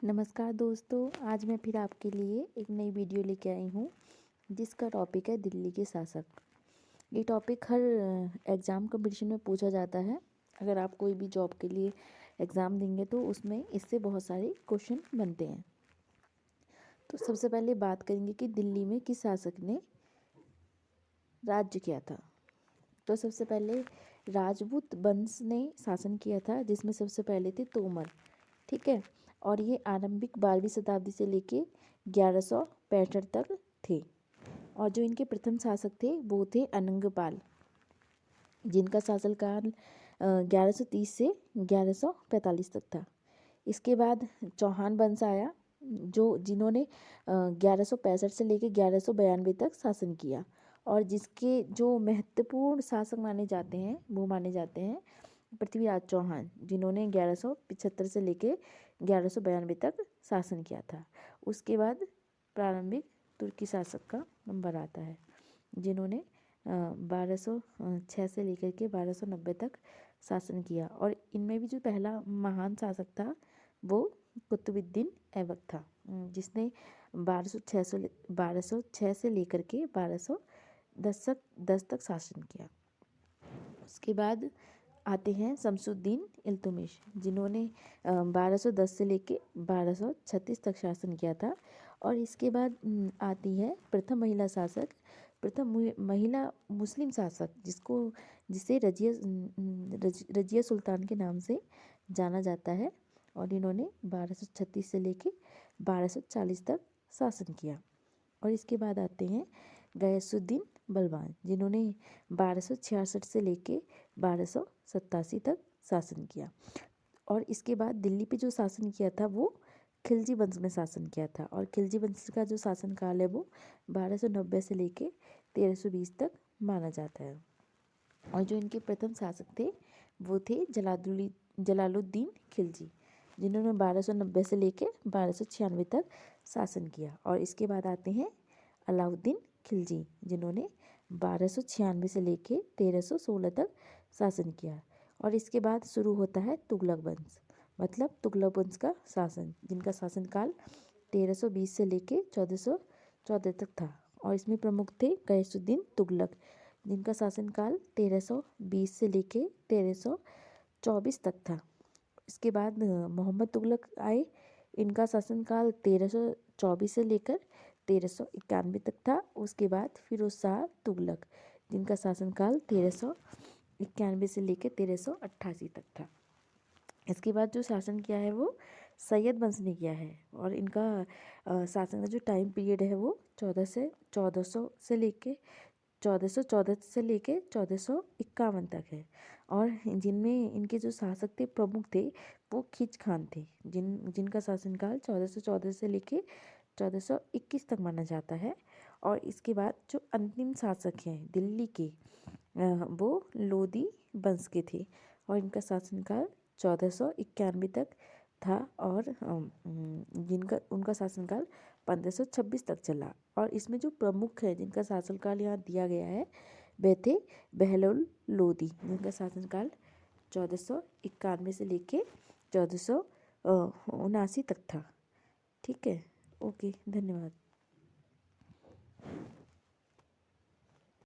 नमस्कार दोस्तों, आज मैं फिर आपके लिए एक नई वीडियो लेके आई हूँ जिसका टॉपिक है दिल्ली के शासक। ये टॉपिक हर एग्ज़ाम कंपटीशन में पूछा जाता है। अगर आप कोई भी जॉब के लिए एग्ज़ाम देंगे तो उसमें इससे बहुत सारे क्वेश्चन बनते हैं। तो सबसे पहले बात करेंगे कि दिल्ली में किस शासक ने राज्य किया था। तो सबसे पहले राजपूत वंश ने शासन किया था, जिसमें सबसे पहले थे तोमर। ठीक है, और ये आरंभिक 12वीं शताब्दी से लेके 1165 तक थे। और जो इनके प्रथम शासक थे वो थे अनंगपाल, जिनका शासनकाल 1130 से 1145 तक था। इसके बाद चौहान वंश आया, जिन्होंने 1165 से लेकर 1192 तक शासन किया, और जिसके जो महत्वपूर्ण शासक माने जाते हैं वो माने जाते हैं पृथ्वीराज चौहान, जिन्होंने 1175 से लेकर 1192 तक शासन किया था। उसके बाद प्रारंभिक तुर्की शासक का नंबर आता है, जिन्होंने 1206 से लेकर के 1290 तक शासन किया। और इनमें भी जो पहला महान शासक था वो कुतुबुद्दीन ऐबक था, जिसने 1206 से लेकर के 1210 तक शासन किया। उसके बाद आते हैं शमसुद्दीन इल्तुतमिश, जिन्होंने 1210 से लेके 1236 तक शासन किया था। और इसके बाद आती है प्रथम महिला मुस्लिम शासक, जिसे रजिया सुल्तान के नाम से जाना जाता है। और इन्होंने 1236 से लेके 1240 तक शासन किया। और इसके बाद आते हैं गयासुद्दीन बलबान, जिन्होंने 1266 से लेके 1287 तक शासन किया। और इसके बाद दिल्ली पे जो शासन किया था वो खिलजी वंश में शासन किया था। और खिलजी वंश का जो शासनकाल है वो 1290 से लेके 1320 तक माना जाता है। और जो इनके प्रथम शासक थे वो थे जलालुद्दीन खिलजी, जिन्होंने 1290 से लेके 1296 तक शासन किया। और इसके बाद आते हैं अलाउद्दीन खिलजी, जिन्होंने 1296 से लेके 1316 तक शासन किया। और इसके बाद शुरू होता है तुगलक वंश, मतलब तुगलक वंश का शासन, जिनका शासनकाल 1320 से लेके 1414 तक था। और इसमें प्रमुख थे गयासुद्दीन तुगलक, जिनका शासनकाल 1320 से लेके 1324 तक था। इसके बाद मोहम्मद तुगलक आए, इनका शासनकाल 1324 से लेकर 1391 तक था। उसके बाद फिरोज शाह तुगलक, जिनका शासनकाल 1391 से लेकर 1388 तक था। इसके बाद जो शासन किया है वो सैयद वंश ने किया है। और इनका शासन का जो टाइम पीरियड है वो 1400 से लेके 1451 तक है। और जिनमें इनके जो शासक थे प्रमुख थे वो खिच खान थे, जिनका शासनकाल 1414 से लेके 1421 तक माना जाता है। और इसके बाद जो अंतिम शासक हैं दिल्ली के वो लोदी वंश के थे, और इनका शासनकाल 1491 तक था। और उनका शासनकाल 1526 तक चला। और इसमें जो प्रमुख है जिनका शासनकाल यहाँ दिया गया है वे थे बहलोल लोदी, जिनका शासनकाल 1491 से लेके 1479 तक था। ठीक है, ओके, धन्यवाद।